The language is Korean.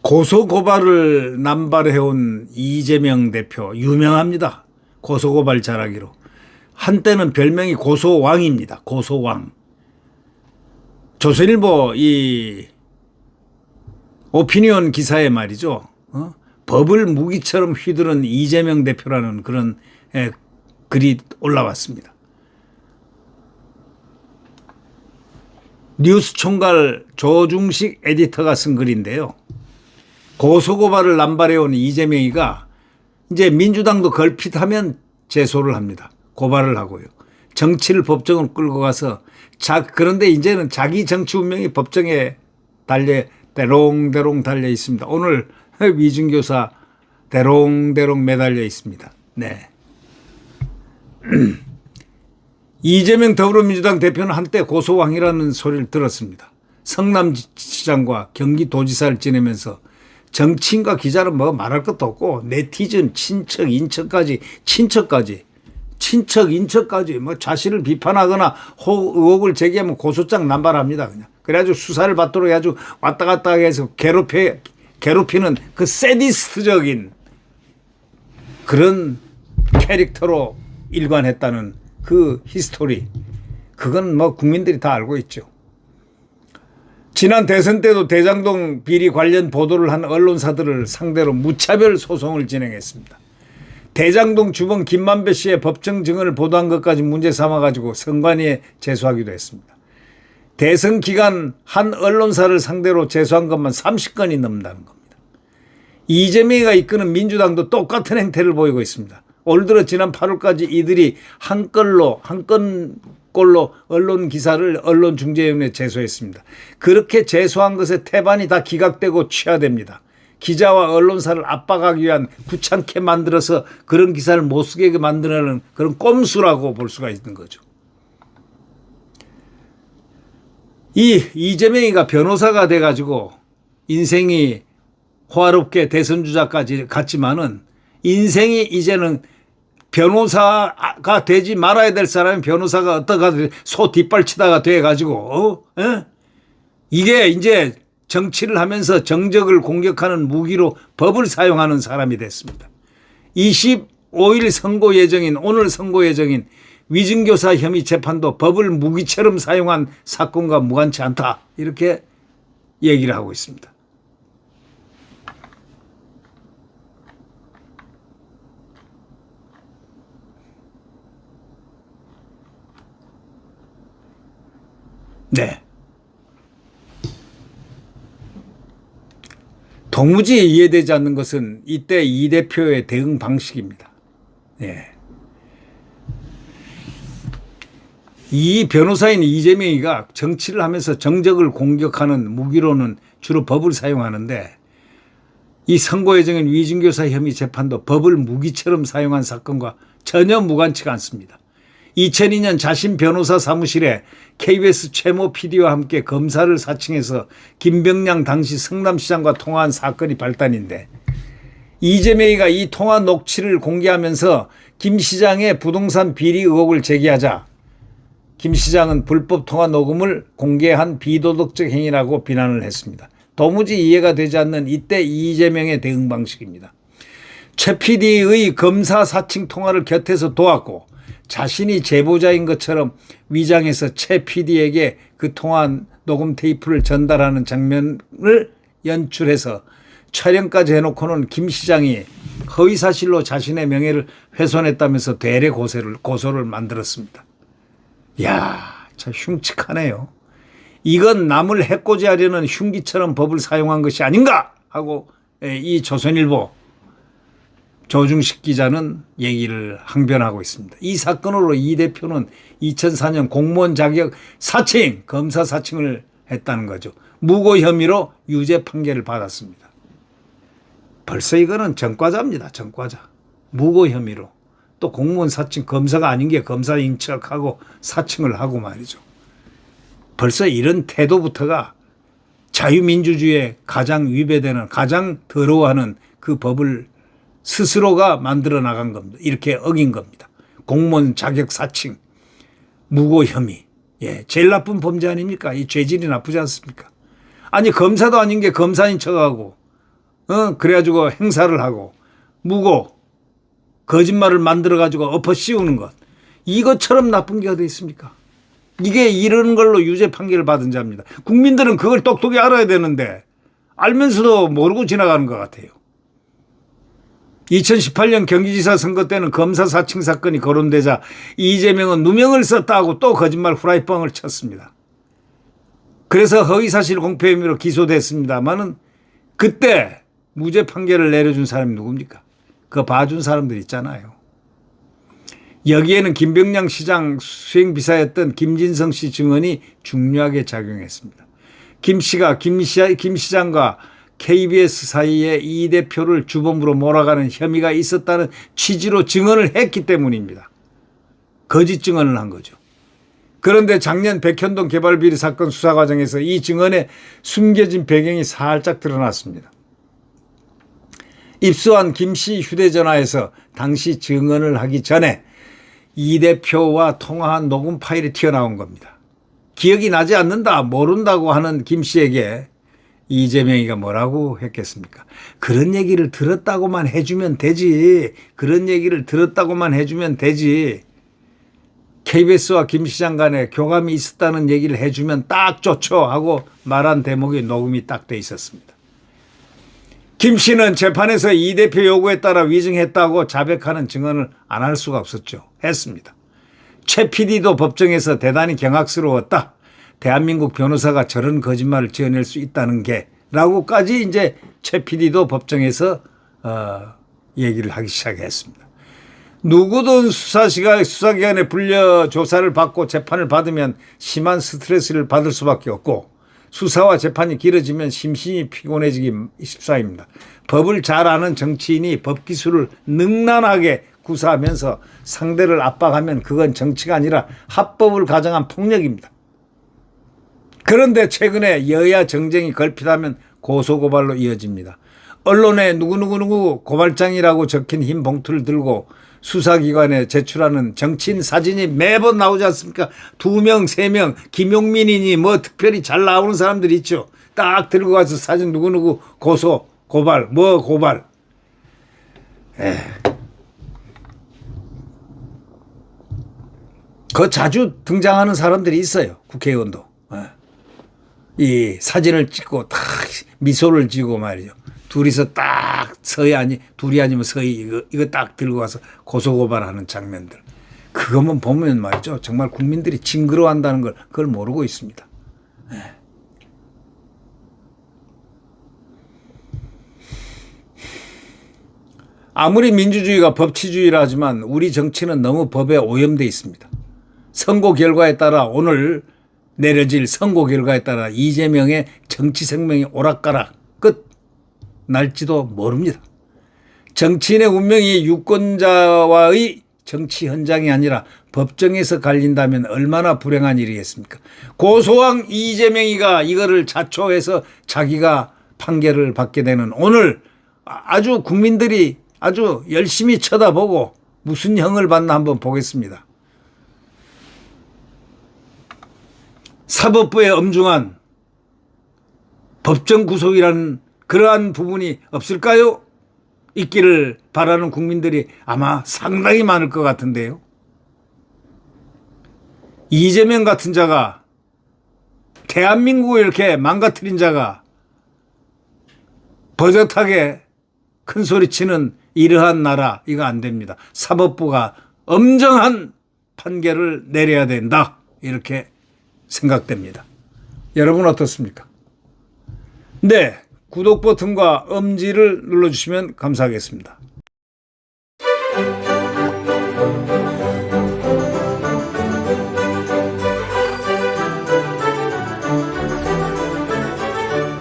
고소고발을 남발해온 이재명 대표 유명합니다. 고소고발 잘하기로. 한때는 별명이 고소왕입니다. 고소왕. 조선일보 이 오피니언 기사에 말이죠. 법을 무기처럼 휘두른 이재명 대표라는 그런 글이 올라왔습니다. 뉴스 총괄 조중식 에디터가 쓴 글인데요. 고소고발을 남발해온 이재명이가 이제 민주당도 걸핏하면 제소를 합니다. 고발을 하고요. 정치를 법정으로 끌고 가서 그런데 이제는 자기 정치 운명이 법정에 대롱대롱 달려 있습니다. 오늘 위중교사 대롱대롱 매달려 있습니다. 네. 이재명 더불어민주당 대표는 한때 고소왕이라는 소리를 들었습니다. 성남시장과 경기도지사를 지내면서 정치인과 기자는 뭐 말할 것도 없고 네티즌, 친척, 인척까지 뭐 자신을 비판하거나 의혹을 제기하면 고소장 남발합니다. 그냥. 그래가지고 수사를 받도록 해가지고 왔다 갔다 해서 괴롭히는 그 세디스트적인 그런 캐릭터로 일관했다는 그 히스토리. 그건 뭐 국민들이 다 알고 있죠. 지난 대선 때도 대장동 비리 관련 보도를 한 언론사들을 상대로 무차별 소송을 진행했습니다. 대장동 주범 김만배 씨의 법정 증언을 보도한 것까지 문제 삼아가지고 선관위에 제소하기도 했습니다. 대선 기간 한 언론사를 상대로 제소한 것만 30건이 넘는다는 겁니다. 이재명이가 이끄는 민주당도 똑같은 행태를 보이고 있습니다. 올 들어 지난 8월까지 이들이 한 건꼴로 언론 기사를 언론중재위원회에 제소했습니다. 그렇게 제소한 것의 태반이 다 기각되고 취하됩니다. 기자와 언론사를 압박하기 위한 귀찮게 만들어서 그런 기사를 못 쓰게 만드는 그런 꼼수라고 볼 수가 있는 거죠. 이재명이가 변호사가 돼가지고 인생이 호화롭게 대선주자까지 갔지만은 인생이 이제는 변호사가 되지 말아야 될 사람이 변호사가 어떠가 소 뒷발치다가 돼가지고 이게 이제 정치를 하면서 정적을 공격하는 무기로 법을 사용하는 사람이 됐습니다. 25일 선고 예정인 오늘 선고 예정인 위증교사 혐의 재판도 법을 무기처럼 사용한 사건과 무관치 않다 이렇게 얘기를 하고 있습니다. 네. 도무지 이해되지 않는 것은 이때 이 대표의 대응 방식입니다. 네. 이 변호사인 이재명이가 정치를 하면서 정적을 공격하는 무기로는 주로 법을 사용하는데 이 선고 예정인 위증교사 혐의 재판도 법을 무기처럼 사용한 사건과 전혀 무관치가 않습니다. 2002년 자신 변호사 사무실에 KBS 최모 PD와 함께 검사를 사칭해서 김병량 당시 성남시장과 통화한 사건이 발단인데 이재명이가 이 통화 녹취를 공개하면서 김 시장의 부동산 비리 의혹을 제기하자 김 시장은 불법 통화 녹음을 공개한 비도덕적 행위라고 비난을 했습니다. 도무지 이해가 되지 않는 이때 이재명의 대응 방식입니다. 최 PD의 검사 사칭 통화를 곁에서 도왔고 자신이 제보자인 것처럼 위장해서 최 PD에게 그 통화 녹음 테이프를 전달하는 장면을 연출해서 촬영까지 해놓고는 김 시장이 허위사실로 자신의 명예를 훼손했다면서 대례 고소를 만들었습니다. 이야, 참 흉측하네요. 이건 남을 해코지하려는 흉기처럼 법을 사용한 것이 아닌가 하고 이 조선일보 조중식 기자는 얘기를 항변하고 있습니다. 이 사건으로 이 대표는 2004년 공무원 자격 사칭, 검사 사칭을 했다는 거죠. 무고 혐의로 유죄 판결을 받았습니다. 벌써 이거는 전과자입니다. 전과자. 무고 혐의로. 또 공무원 사칭, 검사가 아닌 게 검사인 척하고 사칭을 하고 말이죠. 벌써 이런 태도부터가 자유민주주의에 가장 위배되는, 가장 더러워하는 그 법을 스스로가 만들어 나간 겁니다. 이렇게 어긴 겁니다. 공무원 자격 사칭, 무고 혐의. 예, 제일 나쁜 범죄 아닙니까? 이 죄질이 나쁘지 않습니까? 아니, 검사도 아닌 게 검사인 척하고, 그래가지고 행사를 하고, 무고, 거짓말을 만들어가지고 엎어 씌우는 것. 이것처럼 나쁜 게 어디 있습니까? 이게 이런 걸로 유죄 판결을 받은 자입니다. 국민들은 그걸 똑똑히 알아야 되는데, 알면서도 모르고 지나가는 것 같아요. 2018년 경기지사 선거 때는 검사 사칭 사건이 거론되자 이재명은 누명을 썼다고 또 거짓말 후라이빵을 쳤습니다. 그래서 허위사실 공표 혐의로 기소됐습니다만은 그때 무죄 판결을 내려준 사람이 누굽니까? 그거 봐준 사람들 있잖아요. 여기에는 김병량 시장 수행비사였던 김진성 씨 증언이 중요하게 작용했습니다. 김 시장과 KBS 사이에 이 대표를 주범으로 몰아가는 혐의가 있었다는 취지로 증언을 했기 때문입니다. 거짓 증언을 한 거죠. 그런데 작년 백현동 개발비리 사건 수사 과정에서 이 증언에 숨겨진 배경이 살짝 드러났습니다. 입수한 김 씨 휴대전화에서 당시 증언을 하기 전에 이 대표와 통화한 녹음 파일이 튀어나온 겁니다. 기억이 나지 않는다, 모른다고 하는 김 씨에게 이재명이가 뭐라고 했겠습니까? 그런 얘기를 들었다고만 해주면 되지. 그런 얘기를 들었다고만 해주면 되지. KBS와 김 시장 간에 교감이 있었다는 얘기를 해주면 딱 좋죠 하고 말한 대목이 녹음이 딱 돼 있었습니다. 김 씨는 재판에서 이 대표 요구에 따라 위증했다고 자백하는 증언을 안 할 수가 없었죠. 했습니다. 최 PD도 법정에서 대단히 경악스러웠다. 대한민국 변호사가 저런 거짓말을 지어낼 수 있다는 게 라고까지 이제 최 PD도 법정에서 얘기를 하기 시작했습니다. 누구든 수사기관에 불려 조사를 받고 재판을 받으면 심한 스트레스를 받을 수밖에 없고 수사와 재판이 길어지면 심신이 피곤해지기 십사입니다. 법을 잘 아는 정치인이 법기술을 능란하게 구사하면서 상대를 압박하면 그건 정치가 아니라 합법을 가정한 폭력입니다. 그런데 최근에 여야 정쟁이 걸핏하면 고소고발로 이어집니다. 언론에 누구누구 고발장이라고 적힌 흰 봉투를 들고 수사기관에 제출하는 정치인 사진이 매번 나오지 않습니까? 2명, 3명, 김용민이니 뭐 특별히 잘 나오는 사람들이 있죠. 딱 들고 가서 사진 누구누구 고소, 고발, 뭐 고발. 그 자주 등장하는 사람들이 있어요. 국회의원도. 이 사진을 찍고 딱 미소를 지고 말이죠. 둘이서 딱 둘이 아니면 서희 이거 딱 들고 가서 고소고발하는 장면들. 그것만 보면 말이죠. 정말 국민들이 징그러워한다는 걸 그걸 모르고 있습니다. 아무리 민주주의가 법치주의라 하지만 우리 정치는 너무 법에 오염되어 있습니다. 선거 결과에 따라 오늘 내려질 선거 결과에 따라 이재명의 정치 생명이 오락가락 끝 날지도 모릅니다. 정치인의 운명이 유권자와의 정치 현장이 아니라 법정에서 갈린다면 얼마나 불행한 일이겠습니까? 고소왕 이재명이가 이거를 자초해서 자기가 판결을 받게 되는 오늘 아주 국민들이 아주 열심히 쳐다보고 무슨 형을 받나 한번 보겠습니다. 사법부의 엄중한 법정 구속이라는 그러한 부분이 없을까요? 있기를 바라는 국민들이 아마 상당히 많을 것 같은데요. 이재명 같은 자가 대한민국을 이렇게 망가뜨린 자가 버젓하게 큰 소리치는 이러한 나라 이거 안 됩니다. 사법부가 엄정한 판결을 내려야 된다 이렇게 생각됩니다. 여러분 어떻습니까? 네, 구독 버튼과 엄지를 눌러주시면 감사하겠습니다.